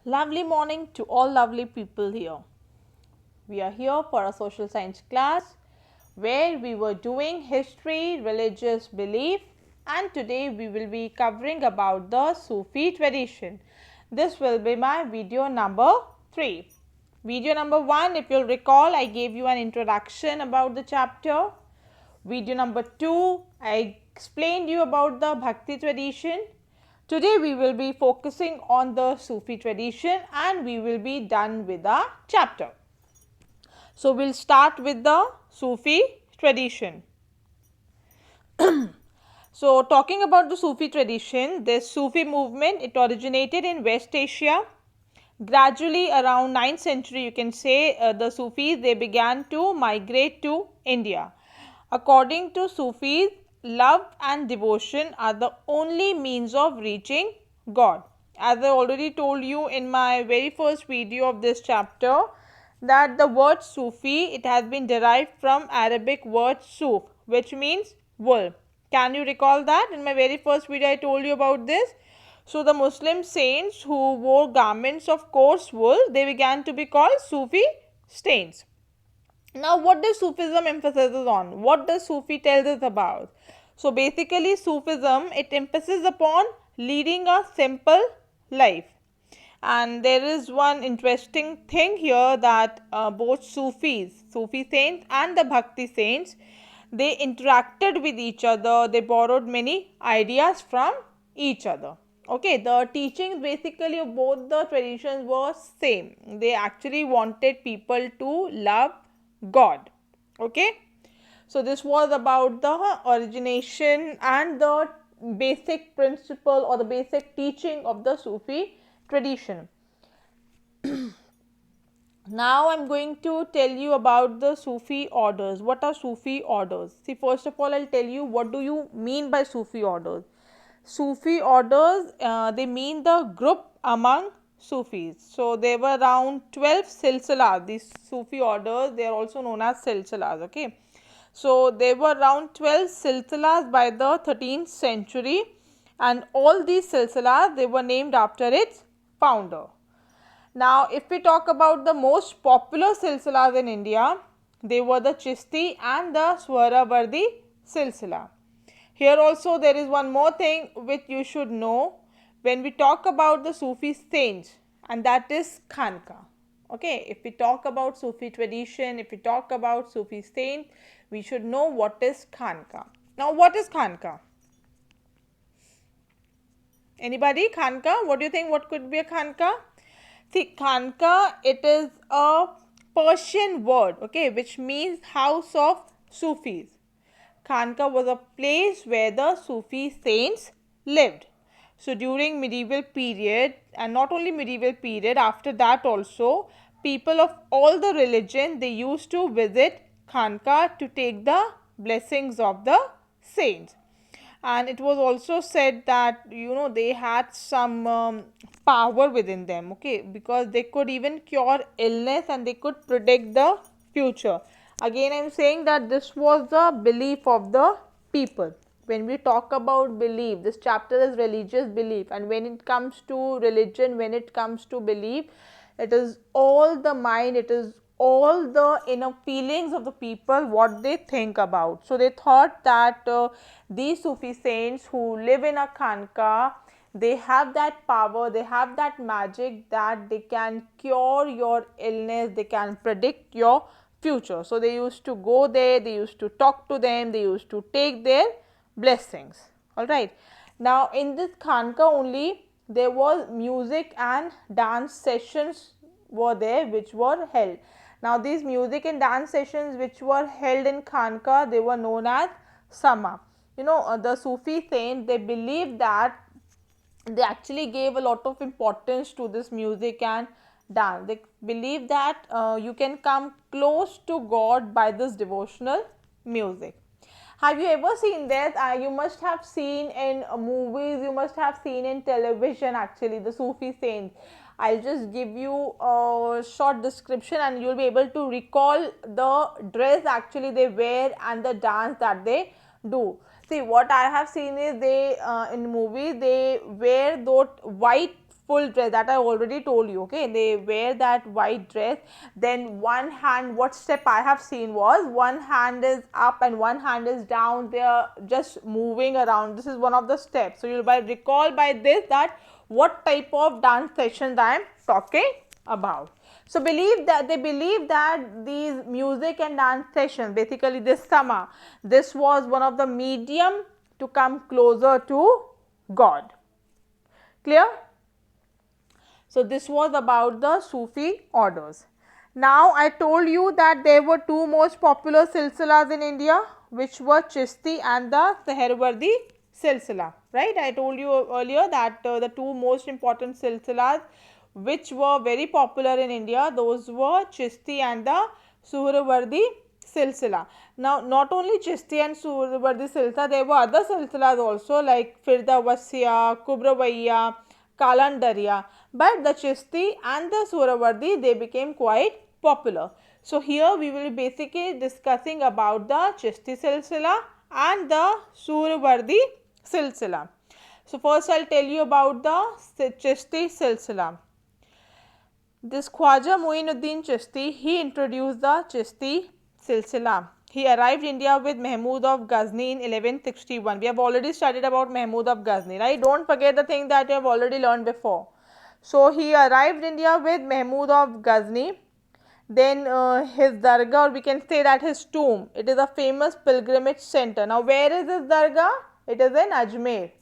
Lovely morning to all lovely people here. We are here for a social science class where we were doing history, religious belief, and today we will be covering about the Sufi tradition. This will be my video number 3. Video number 1, if you'll recall, I gave you an introduction about the chapter. Video number 2, I explained you about the Bhakti tradition. Today we will be focusing on the Sufi tradition and we will be done with the chapter. So, we will start with the Sufi tradition. So, talking about the Sufi tradition, this Sufi movement, it originated in West Asia. Gradually around 9th century, you can say the Sufis, they began to migrate to India. According to Sufis, love and devotion are the only means of reaching God. As I already told you in my very first video of this chapter, that the word Sufi, it has been derived from Arabic word suf, which means wool. Can you recall that? In my very first video I told you about this. So, the Muslim saints who wore garments of coarse wool, they began to be called Sufi saints. Now, what does Sufism emphasizes on? What does Sufi tells us about? So, basically Sufism, it emphasizes upon leading a simple life. And there is one interesting thing here that both Sufi saints and the Bhakti saints, they interacted with each other, they borrowed many ideas from each other. Okay, the teachings basically of both the traditions were same. They actually wanted people to love God. Okay, so this was about the origination and the basic principle or the basic teaching of the Sufi tradition. Now I am going to tell you about the Sufi orders. What are Sufi orders? See, first of all, I'll tell you what do you mean by Sufi orders. Sufi orders, they mean the group among Sufis. So there were around 12 silsilas. These Sufi orders, they are also known as silsilas. Okay. So there were around 12 silsilas by the 13th century, and all these silsilas, they were named after its founder. Now, if we talk about the most popular silsilas in India, they were the Chishti and the Suhrawardi silsila. Here also there is one more thing which you should know when we talk about the Sufi saints, and that is Khanka. Okay, if we talk about Sufi tradition, if we talk about Sufi saint, we should know what is Khanka. Now, what is Khanka? Anybody? Khanka? What do you think? What could be a Khanka? See, Khanka, it is a Persian word, okay, which means house of Sufis. Khanka was a place where the Sufi saints lived. So, during medieval period, and not only medieval period, after that also, people of all the religion, they used to visit Khanka to take the blessings of the saints. And it was also said that they had some power within them, okay, because they could even cure illness and they could predict the future. Again, I am saying that this was the belief of the people. When we talk about belief, this chapter is religious belief, and when it comes to religion, when it comes to belief, it is all the mind, it is all the inner feelings of the people, what they think about. So they thought that these Sufi saints who live in a Khanka, they have that power, they have that magic that they can cure your illness, they can predict your future. So they used to go there, they used to talk to them, they used to take their blessings. Alright. Now in this Khanka only, there was music and dance sessions were there which were held. Now these music and dance sessions which were held in Khanka, they were known as Sama. The Sufi saints, they believed that they actually gave a lot of importance to this music and dance. They believe that you can come close to God by this devotional music. Have you ever seen this? You must have seen in movies, you must have seen in television actually, the Sufi saints. I'll just give you a short description and you'll be able to recall the dress actually they wear and the dance that they do. See, what I have seen is they in movies they wear those white full dress that I already told you. Okay, they wear that white dress. Then one hand, what step I have seen was one hand is up and one hand is down. They are just moving around. This is one of the steps. So you'll recall by this that what type of dance sessions I am talking about. So they believe that these music and dance sessions, basically this sama, this was one of the medium to come closer to God. Clear? So this was about the Sufi orders. Now I told you that there were two most popular silsilas in India, which were Chishti and the Suhrawardi silsila. Right? I told you earlier that the two most important silsilas which were very popular in India, those were Chishti and the Suhrawardi silsila. Now not only Chishti and Suhrawardi silsila, there were other silsilas also like Firdawasiya, Kubrawaiya, Kalandariya, but the Chishti and the Suhrawardi, they became quite popular. So here we will be basically discussing about the Chishti silsila and the Suhrawardi silsila. So first I'll tell you about the Chishti silsila. This Khwaja Muinuddin Chishti, he introduced the Chishti silsila. He arrived India with Mahmud of Ghazni in 1161. We have already studied about Mahmud of Ghazni, right? Don't forget the thing that you have already learned before. So he arrived India with Mahmud of Ghazni. Then his dargah, or we can say that his tomb, it is a famous pilgrimage center. Now where is this dargah? It is in Ajmer.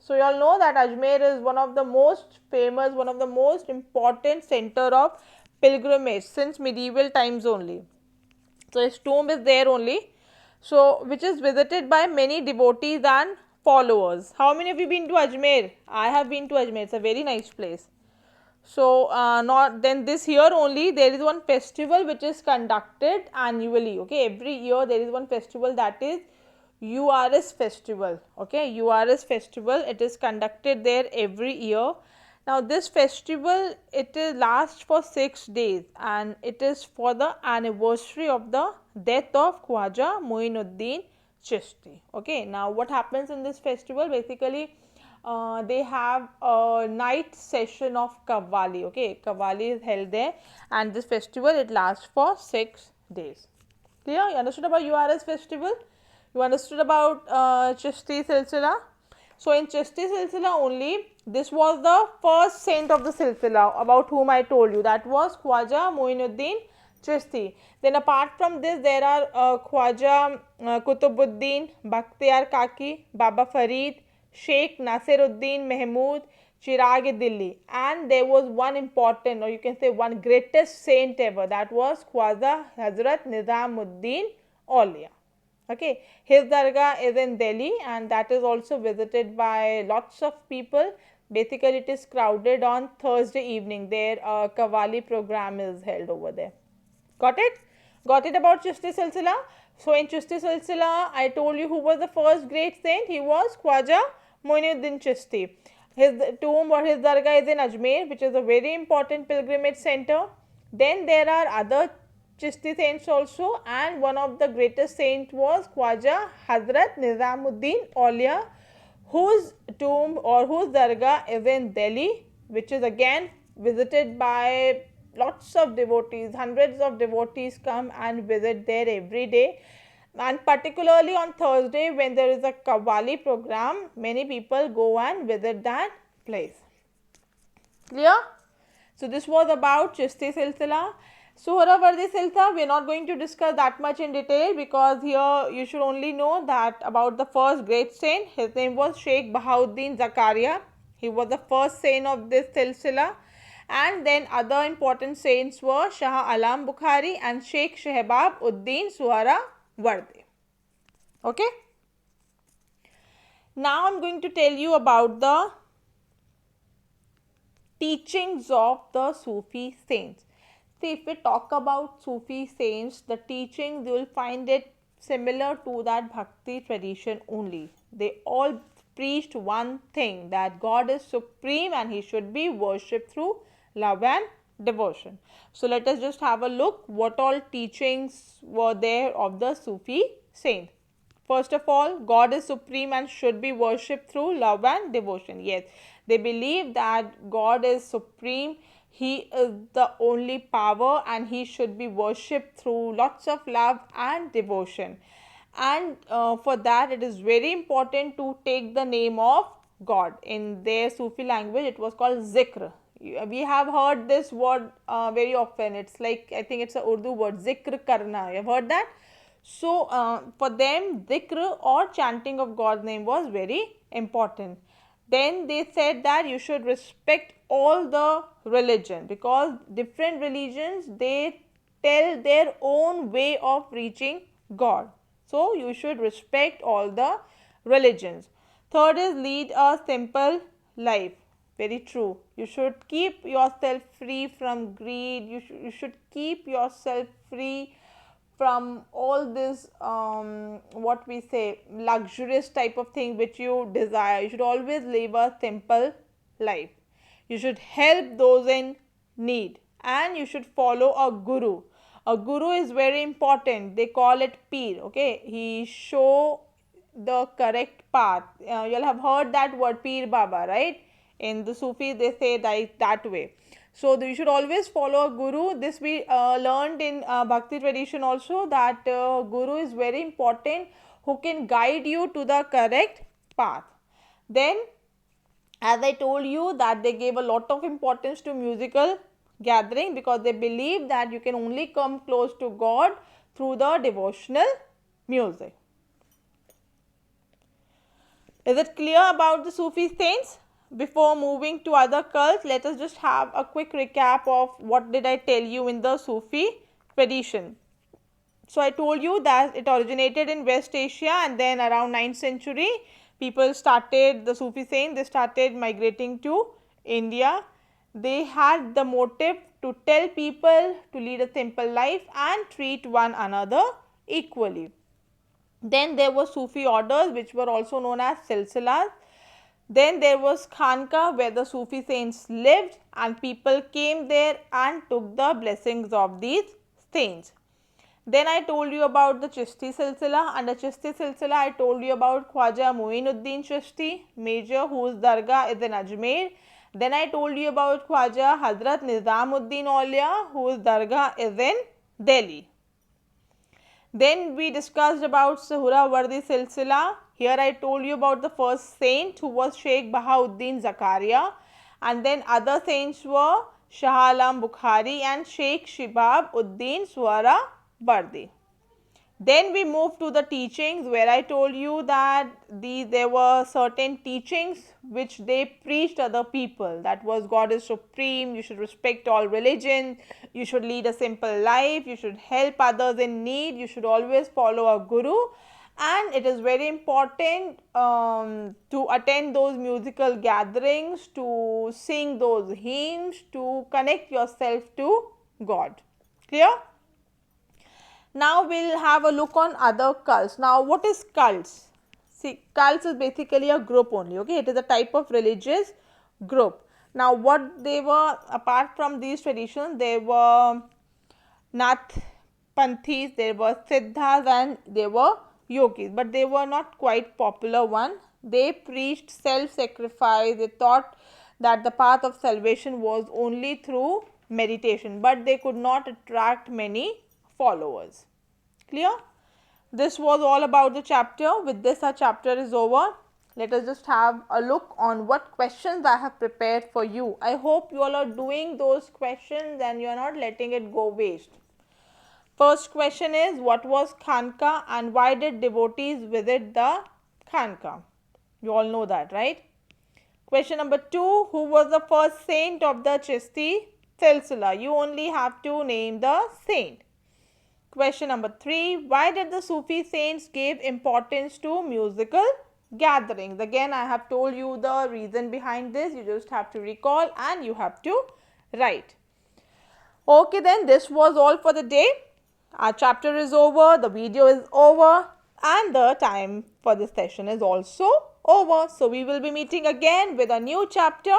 So you all know that Ajmer is one of the most famous, one of the most important center of pilgrimage since medieval times only. So his tomb is there only. So which is visited by many devotees and followers. How many of you been to Ajmer? I have been to Ajmer. It's a very nice place. So not then this year only there is one festival which is conducted annually. Okay, every year there is one festival, that is URS festival. Okay, URS festival, it is conducted there every year. Now this festival, it is lasts for 6 days and it is for the anniversary of the death of Khwaja Muinuddin Chishti. Okay, now what happens in this festival? Basically they have a night session of Qawwali. Okay, Qawwali is held there and this festival, it lasts for 6 days. Clear? You understood about URS festival? You understood about Chishti silsila? So in Chishti silsila only, this was the first saint of the silsila about whom I told you, that was Khwaja Muinuddin Chishti. Then apart from this, there are Khwaja Kutubuddin, Bakhtiyar Kaki, Baba Farid, Sheikh Nasiruddin Mahmud, Chirag Dilli, and there was one important, or you can say one greatest saint ever, that was Khwaja Hazrat Nizamuddin Aulia. Okay, his dargah is in Delhi and that is also visited by lots of people. Basically it is crowded on Thursday evening. Their Qawwali program is held over there. Got it? Got it about Chishti silsila? So in Chishti silsila, I told you who was the first great saint. He was Khwaja Muinuddin Chishti. His tomb or his dargah is in Ajmer, which is a very important pilgrimage center. Then there are other Chishti saints also, and one of the greatest saint was Khwaja Hazrat Nizamuddin Aulia, whose tomb or whose dargah is in Delhi, which is again visited by lots of devotees. Hundreds of devotees come and visit there every day, and particularly on Thursday when there is a Qawwali program, many people go and visit that place. Clear? So this was about Chishti silsila. Suhrawardi silsila, we are not going to discuss that much in detail because here you should only know that about the first great saint. His name was Sheikh Bahauddin Zakaria. He was the first saint of this silsila. And then other important saints were Shah Alam Bukhari and Sheikh Shehbab Uddin Suhrawardi. Okay. Now I am going to tell you about the teachings of the Sufi saints. See, if we talk about Sufi saints, the teachings, you will find it similar to that Bhakti tradition only. They all preached one thing, that God is supreme and He should be worshipped through love and devotion. So let us just have a look what all teachings were there of the Sufi saints. First of all, God is supreme and should be worshipped through love and devotion. Yes, They believe that God is supreme, He is the only power, and He should be worshipped through lots of love and devotion. And for that, it is very important to take the name of God. In their Sufi language, it was called zikr. We have heard this word very often. It's like, I think it's a Urdu word, zikr karna. You have heard that? So for them, dhikr or chanting of God's name was very important. Then they said that you should respect all the religion, because different religions, they tell their own way of reaching God. So you should respect all the religions. Third is lead a simple life. Very true. You should keep yourself free from greed. You should keep yourself free from all this what we say, luxurious type of thing which you desire. You should always live a simple life. You should help those in need, and you should follow a guru. A guru is very important. They call it peer. Okay, he show the correct path. You'll have heard that word peer baba, right? In the Sufi, they say that way. So you should always follow a guru. This we learned in Bhakti tradition also, that guru is very important, who can guide you to the correct path. Then, as I told you, that they gave a lot of importance to musical gathering, because they believe that you can only come close to God through the devotional music. Is it clear about the Sufi saints? Before moving to other cults, let us just have a quick recap of what did I tell you in the Sufi tradition. So I told you that it originated in West Asia, and then around 9th century, people started, the Sufi saints, they started migrating to India. They had the motive to tell people to lead a simple life and treat one another equally. Then there were Sufi orders, which were also known as silsilas. Then there was Khanka, where the Sufi saints lived, and people came there and took the blessings of these saints. Then I told you about the Chishti silsila. Under Chishti silsila, I told you about Khwaja Muinuddin Chishti, major, whose dargah is in Ajmer. Then I told you about Khwaja Hazrat Nizamuddin Aulia, whose dargah is in Delhi. Then we discussed about Suhrawardi silsila. Here I told you about the first saint, who was Sheikh Bahauddin Zakaria, and then other saints were Shah Alam Bukhari and Sheikh Shibab Uddin Suhrawardi. Then we moved to the teachings, where I told you that there were certain teachings which they preached other people. That was God is supreme, you should respect all religions, you should lead a simple life, you should help others in need, you should always follow a guru, and it is very important to attend those musical gatherings, to sing those hymns, to connect yourself to God. Clear? Now we'll have a look on other cults. Now what is cults? See, cults is basically a group only, okay? It is a type of religious group. Now what they were, apart from these traditions, there were Nath Panthis, there were Siddhas, and there were Yogis, but they were not quite popular one. They preached self-sacrifice. They thought that the path of salvation was only through meditation, but they could not attract many followers. Clear? This was all about the chapter. With this, our chapter is over. Let us just have a look on what questions I have prepared for you. I hope you all are doing those questions and you are not letting it go waste. First question is, what was Khanka and why did devotees visit the Khanka? You all know that, right? Question number 2, who was the first saint of the Chishti silsila? You only have to name the saint. Question number 3, why did the Sufi saints give importance to musical gatherings? Again, I have told you the reason behind this. You just have to recall and you have to write. Okay, then this was all for the day. Our chapter is over, the video is over, and the time for this session is also over. So we will be meeting again with a new chapter.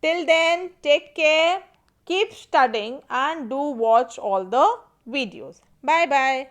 Till then, take care, keep studying, and do watch all the videos. Bye bye.